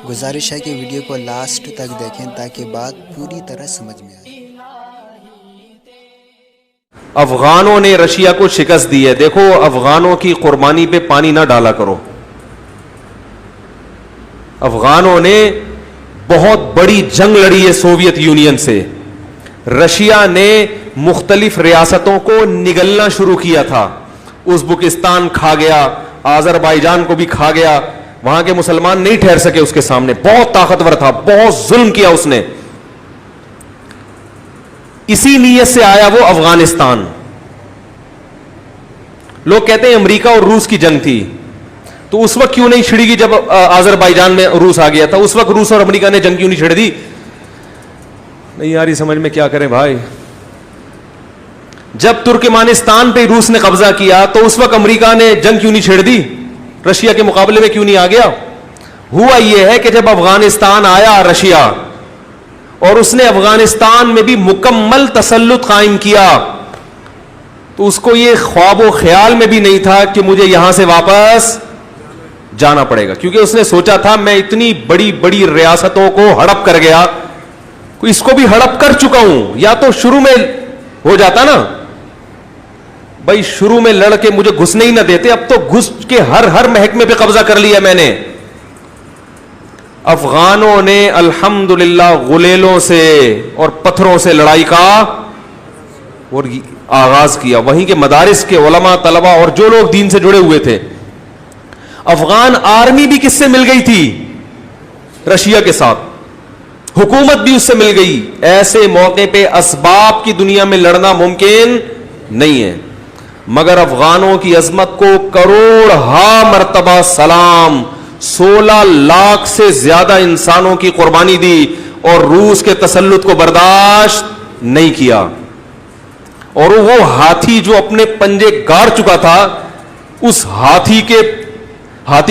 گزارش ہے کہ ویڈیو کو لاسٹ تک دیکھیں تاکہ بات پوری طرح سمجھ میں آئے۔ افغانوں نے رشیا کو شکست دی ہے. دیکھو افغانوں کی قربانی پہ پانی نہ ڈالا کرو. افغانوں نے بہت بڑی جنگ لڑی ہے سوویت یونین سے. رشیا نے مختلف ریاستوں کو نگلنا شروع کیا تھا. ازبکستان کھا گیا, آذربائیجان کو بھی کھا گیا. وہاں کے مسلمان نہیں ٹھہر سکے اس کے سامنے. بہت طاقتور تھا, بہت ظلم کیا اس نے. اسی نیت سے آیا وہ افغانستان. لوگ کہتے ہیں امریکہ اور روس کی جنگ تھی, تو اس وقت کیوں نہیں چھڑی گی جب آذربائیجان میں روس آ گیا تھا؟ اس وقت روس اور امریکہ نے جنگ کیوں نہیں چھڑ دی؟ نہیں یاری سمجھ میں کیا کریں بھائی. جب ترکمانستان پہ روس نے قبضہ کیا تو اس وقت امریکہ نے جنگ کیوں نہیں چھیڑ دی؟ رشیا کے مقابلے میں کیوں نہیں آ گیا؟ ہوا یہ ہے کہ جب افغانستان آیا رشیا اور اس نے افغانستان میں بھی مکمل تسلط قائم کیا, تو اس کو یہ خواب و خیال میں بھی نہیں تھا کہ مجھے یہاں سے واپس جانا پڑے گا, کیونکہ اس نے سوچا تھا میں اتنی بڑی بڑی ریاستوں کو ہڑپ کر گیا, اس کو بھی ہڑپ کر چکا ہوں. یا تو شروع میں ہو جاتا نا بھائی, شروع میں لڑ کے مجھے گھسنے ہی نہ دیتے, اب تو گھس کے ہر محکمے پہ قبضہ کر لیا میں نے. افغانوں نے الحمدللہ غلیلوں سے اور پتھروں سے لڑائی کا اور آغاز کیا. وہیں کے مدارس کے علماء طلبہ اور جو لوگ دین سے جڑے ہوئے تھے. افغان آرمی بھی کس سے مل گئی تھی؟ رشیا کے ساتھ. حکومت بھی اس سے مل گئی. ایسے موقع پہ اسباب کی دنیا میں لڑنا ممکن نہیں ہے, مگر افغانوں کی عظمت کو کروڑ مرتبہ سلام. 16 لاکھ سے زیادہ انسانوں کی قربانی دی اور روس کے تسلط کو برداشت نہیں کیا. اور وہ ہاتھی جو اپنے پنجے گاڑ چکا تھا, اس ہاتھی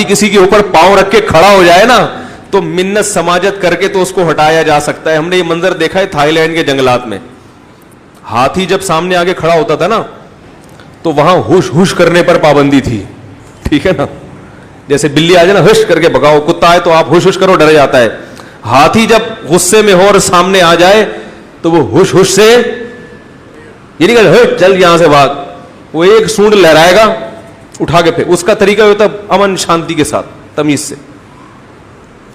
کسی کے اوپر پاؤں رکھ کے کھڑا ہو جائے نا تو منت سماجت کر کے تو اس کو ہٹایا جا سکتا ہے. ہم نے یہ منظر دیکھا ہے تھائی لینڈ کے جنگلات میں. ہاتھی جب سامنے آگے کھڑا ہوتا تھا نا تو وہاں ہوش ہوش کرنے پر پابندی تھی, ٹھیک ہے نا. جیسے بلی آ جائے نا ہوش کر کے بگاؤ, کتا ہے تو آپ ہوش ہوش کرو, ڈر جاتا ہے. ہاتھی جب غصے میں ہو اور سامنے آ جائے تو وہ ہوش ہوش سے یہ نہیں کہ چل یہاں سے بھاگ, وہ ایک سونڈ لہرائے گا اٹھا کے پھر. اس کا طریقہ ہوتا ہے امن شانتی کے ساتھ تمیز سے.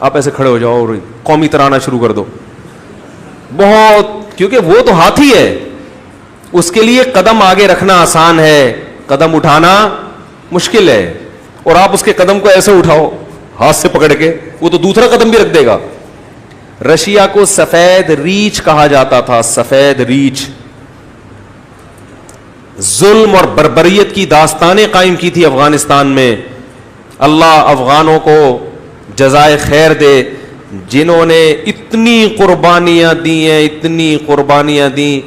آپ ایسے کھڑے ہو جاؤ اور قومی ترانہ شروع کر دو بہت, کیونکہ وہ تو ہاتھی ہے, اس کے لیے قدم آگے رکھنا آسان ہے, قدم اٹھانا مشکل ہے. اور آپ اس کے قدم کو ایسے اٹھاؤ ہاتھ سے پکڑ کے, وہ تو دوسرا قدم بھی رکھ دے گا. رشیا کو سفید ریچھ کہا جاتا تھا, سفید ریچھ. ظلم اور بربریت کی داستانیں قائم کی تھی افغانستان میں. اللہ افغانوں کو جزائے خیر دے جنہوں نے اتنی قربانیاں دی ہیں, اتنی قربانیاں دی.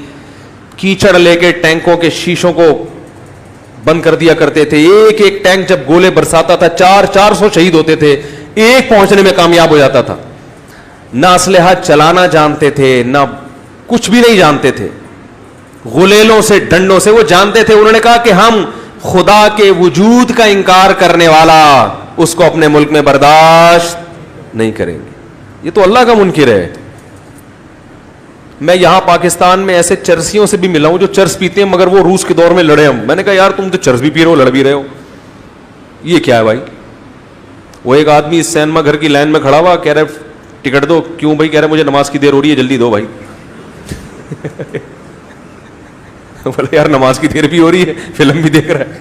کیچڑ لے کے ٹینکوں کے شیشوں کو بند کر دیا کرتے تھے. ایک ایک ٹینک جب گولے برساتا تھا 400 شہید ہوتے تھے, ایک پہنچنے میں کامیاب ہو جاتا تھا. نہ اسلحہ چلانا جانتے تھے, نہ کچھ بھی نہیں جانتے تھے. غلیلوں سے ڈنڈوں سے وہ جانتے تھے. انہوں نے کہا کہ ہم خدا کے وجود کا انکار کرنے والا اس کو اپنے ملک میں برداشت نہیں کریں گے. یہ تو اللہ کا منکر ہے. میں یہاں پاکستان میں ایسے چرسیوں سے بھی ملا ہوں جو چرس پیتے ہیں مگر وہ روس کے دور میں لڑے ہم. میں نے کہا یار تم تو چرس بھی پی رہے ہو, لڑ بھی رہے ہو, یہ کیا ہے بھائی؟ وہ ایک آدمی سینما گھر کی لائن میں کھڑا ہوا, کہہ رہے ٹکٹ دو. کیوں بھائی؟ کہہ رہے مجھے نماز کی دیر ہو رہی ہے, جلدی دو بھائی. بولے یار نماز کی دیر بھی ہو رہی ہے, فلم بھی دیکھ رہا ہے.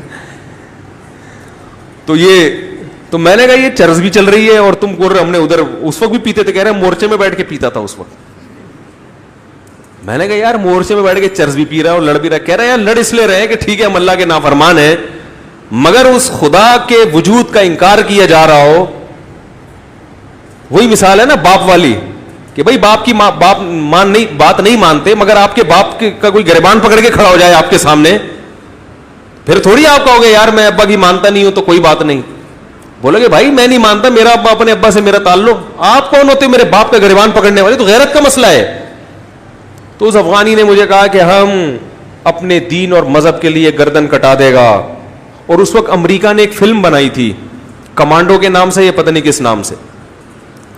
تو میں نے کہا یہ چرس بھی چل رہی ہے اور تم کو ہم نے ادھر اس وقت بھی پیتے تھے. کہہ رہے مورچے میں بیٹھ کے پیتا تھا اس وقت. میں نے کہا یار مورچے میں بیٹھ کے چرس بھی پی رہا ہے اور لڑ بھی رہا ہے. کہہ رہا ہے یار لڑ اس لیے رہے ہیں کہ ٹھیک ہے ہم اللہ کے نافرمان ہیں, مگر اس خدا کے وجود کا انکار کیا جا رہا ہو. وہی مثال ہے نا باپ والی کہ بھائی باپ کی بات نہیں مانتے, مگر آپ کے باپ کا کوئی گریبان پکڑ کے کھڑا ہو جائے آپ کے سامنے, پھر تھوڑی آپ کہو گے یار میں ابا کی مانتا نہیں ہوں تو کوئی بات نہیں. بولو گے بھائی میں نہیں مانتا, میرا ابا اپنے ابا سے میرا تعلق, آپ کون ہوتے میرے باپ کا گریبان پکڑنے والے؟ تو غیرت کا مسئلہ ہے. تو اس افغانی نے مجھے کہا کہ ہم اپنے دین اور مذہب کے لیے گردن کٹا دے گا. اور اس وقت امریکہ نے ایک فلم بنائی تھی کمانڈو کے نام سے یا پتہ نہیں کس نام سے.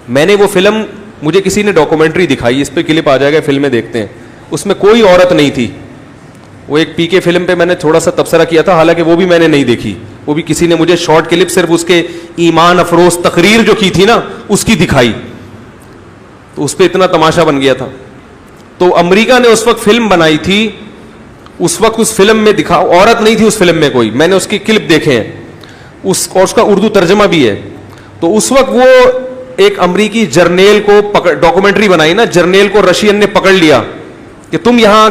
میں نے وہ فلم, مجھے کسی نے ڈاکومنٹری دکھائی, اس پہ کلپ آ جائے گا, فلمیں دیکھتے ہیں, اس میں کوئی عورت نہیں تھی. وہ ایک پی کے فلم پہ میں نے تھوڑا سا تبصرہ کیا تھا, حالانکہ وہ بھی میں نے نہیں دیکھی, وہ بھی کسی نے مجھے شارٹ کلپ صرف اس کے ایمان افروز تقریر جو کی تھی نا اس کی دکھائی, تو اس پہ اتنا تماشا بن گیا تھا. تو امریکہ نے اس وقت فلم بنائی تھی, اس وقت اس فلم میں دکھا, عورت نہیں تھی اس فلم میں کوئی, میں نے اس کی کلپ دیکھے ہیں, اس کا اردو ترجمہ بھی ہے. تو اس وقت وہ ایک امریکی جرنیل کو ڈاکومنٹری بنائی نا, جرنیل کو رشین نے پکڑ لیا کہ تم یہاں,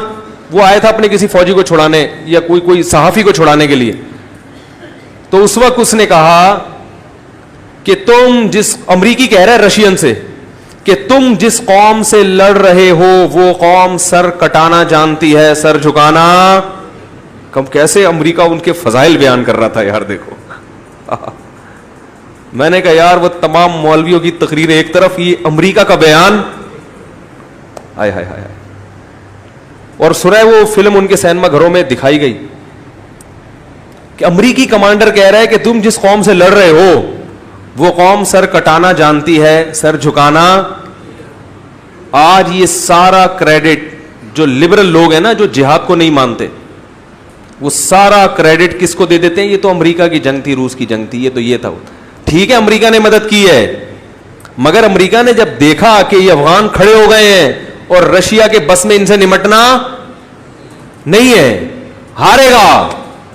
وہ آیا تھا اپنے کسی فوجی کو چھڑانے یا کوئی صحافی کو چھڑانے کے لیے. تو اس وقت اس نے کہا کہ تم جس, امریکی کہہ رہا ہے رشین سے, کہ تم جس قوم سے لڑ رہے ہو وہ قوم سر کٹانا جانتی ہے, سر جھکانا کم. کیسے امریکہ ان کے فضائل بیان کر رہا تھا یار, دیکھو. میں نے کہا یار وہ تمام مولویوں کی تقریریں ایک طرف, یہ امریکہ کا بیان, ہائے ہائے ہائے. اور سورہ وہ فلم ان کے سینما گھروں میں دکھائی گئی کہ امریکی کمانڈر کہہ رہا ہے کہ تم جس قوم سے لڑ رہے ہو وہ قوم سر کٹانا جانتی ہے, سر جھکانا. آج یہ سارا کریڈٹ جو لبرل لوگ ہیں نا, جو جہاد کو نہیں مانتے, وہ سارا کریڈٹ کس کو دے دیتے ہیں؟ یہ تو امریکہ کی جنگ تھی, روس کی جنگ تھی, یہ تو یہ تھا. ٹھیک ہے امریکہ نے مدد کی ہے, مگر امریکہ نے جب دیکھا کہ یہ افغان کھڑے ہو گئے ہیں اور رشیا کے بس میں ان سے نمٹنا نہیں ہے, ہارے گا,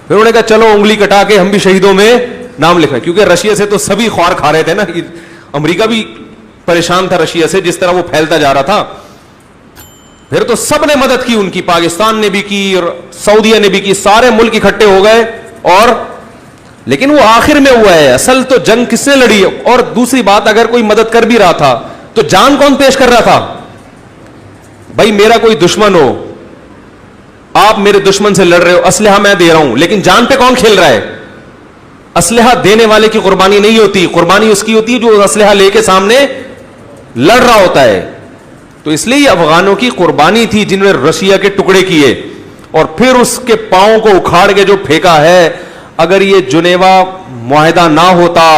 پھر انہوں نے کہا چلو انگلی کٹا کے ہم بھی شہیدوں میں نام لکھا. کیونکہ رشیا سے تو سبھی خوار کھا رہے تھے نا, امریکہ بھی پریشان تھا رشیا سے, جس طرح وہ پھیلتا جا رہا تھا. پھر تو سب نے مدد کی ان کی, پاکستان نے بھی کی اور سعودیہ نے بھی کی, سارے ملک اکٹھے ہو گئے. اور لیکن وہ آخر میں ہوا ہے, اصل تو جنگ کس نے لڑی. اور دوسری بات, اگر کوئی مدد کر بھی رہا تھا تو جان کون پیش کر رہا تھا؟ بھائی میرا کوئی دشمن ہو, آپ میرے دشمن سے لڑ رہے ہو, اسلحہ میں دے رہا ہوں, لیکن جان پہ کون کھیل رہا ہے؟ اسلحہ دینے والے کی قربانی نہیں ہوتی, قربانی اس کی ہوتی ہے جو اسلحہ لے کے سامنے لڑ رہا ہوتا ہے. تو اس لیے یہ افغانوں کی قربانی تھی جنہوں نے رشیا کے ٹکڑے کیے اور پھر اس کے پاؤں کو اکھاڑ کے جو پھینکا ہے. اگر یہ جنیوا معاہدہ نہ ہوتا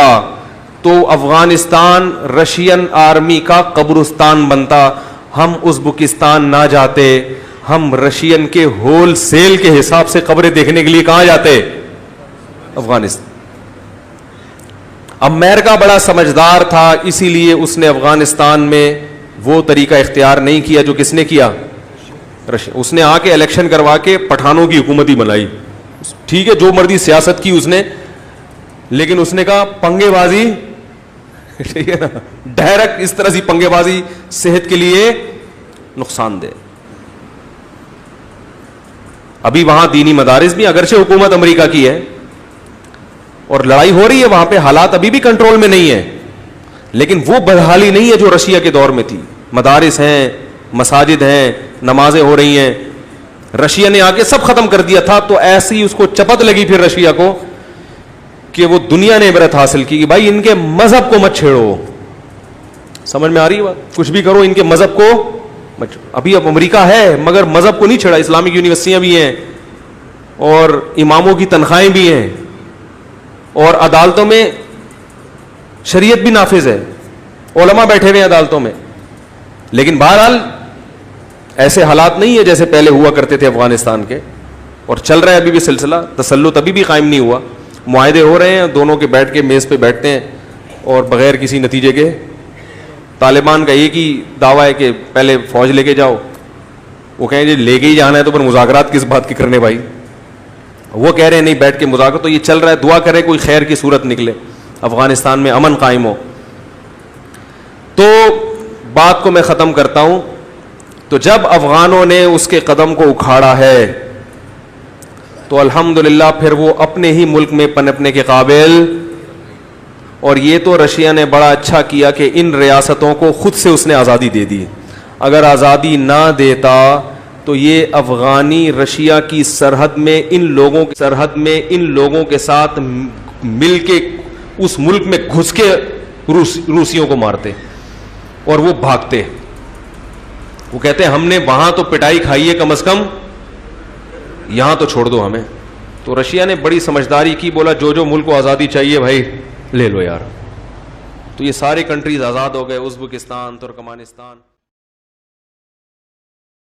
تو افغانستان رشین آرمی کا قبرستان بنتا, ہم ازبکستان نہ جاتے, ہم رشین کے ہول سیل کے حساب سے قبریں دیکھنے کے لیے کہاں جاتے؟ افغانستان. امریکہ بڑا سمجھدار تھا, اسی لیے اس نے افغانستان میں وہ طریقہ اختیار نہیں کیا جو کس نے کیا؟ اس نے آ کے الیکشن کروا کے پٹھانوں کی حکومت ہی بنائی. ٹھیک ہے جو مرضی سیاست کی اس نے, لیکن اس نے کہا پنگے بازی, ٹھیک ہے نا, ڈائریکٹ اس طرح سی پنگے بازی صحت کے لیے نقصان دہ. ابھی وہاں دینی مدارس بھی, اگرچہ حکومت امریکہ کی ہے اور لڑائی ہو رہی ہے وہاں پہ, حالات ابھی بھی کنٹرول میں نہیں ہے, لیکن وہ بدحالی نہیں ہے جو رشیا کے دور میں تھی. مدارس ہیں, مساجد ہیں, نمازیں ہو رہی ہیں. رشیا نے آ کے سب ختم کر دیا تھا, تو ایسی اس کو چپت لگی پھر رشیا کو کہ وہ دنیا نے عبرت حاصل کی کہ بھائی ان کے مذہب کو مت چھیڑو. سمجھ میں آ رہی ہے بات؟ کچھ بھی کرو ان کے مذہب کو مت چھیڑو. ابھی اب امریکہ ہے مگر مذہب کو نہیں چھیڑا, اسلامک یونیورسٹیاں بھی ہیں اور اماموں کی تنخواہیں بھی ہیں اور عدالتوں میں شریعت بھی نافذ ہے, علماء بیٹھے ہوئے ہیں عدالتوں میں. لیکن بہرحال ایسے حالات نہیں ہے جیسے پہلے ہوا کرتے تھے افغانستان کے, اور چل رہا ہے ابھی بھی سلسلہ. تسلط ابھی بھی قائم نہیں ہوا, معاہدے ہو رہے ہیں, دونوں کے بیٹھ کے میز پہ بیٹھتے ہیں اور بغیر کسی نتیجے کے. طالبان کا ایک ہی دعویٰ ہے کہ پہلے فوج لے کے جاؤ, وہ کہیں جی لے کے ہی جانا ہے تو پھر مذاکرات کس بات کے کرنے بھائی. وہ کہہ رہے ہیں نہیں بیٹھ کے مذاکرات. تو یہ چل رہا ہے, دعا کرے کوئی خیر کی صورت نکلے, افغانستان میں امن قائم ہو. تو بات کو میں ختم کرتا ہوں. تو جب افغانوں نے اس کے قدم کو اکھاڑا ہے تو الحمدللہ پھر وہ اپنے ہی ملک میں پنپنے کے قابل. اور یہ تو رشیا نے بڑا اچھا کیا کہ ان ریاستوں کو خود سے اس نے آزادی دے دی. اگر آزادی نہ دیتا تو یہ افغانی رشیا کی سرحد میں ان لوگوں کے ساتھ مل کے اس ملک میں گھس کے روسیوں کو مارتے اور وہ بھاگتے. وہ کہتے ہیں ہم نے وہاں تو پٹائی کھائی ہے, کم از کم یہاں تو چھوڑ دو ہمیں. تو رشیا نے بڑی سمجھداری کی, بولا جو ملک کو آزادی چاہیے بھائی لے لو یار. تو یہ سارے کنٹریز آزاد ہو گئے, ازبکستان, ترکمانستان.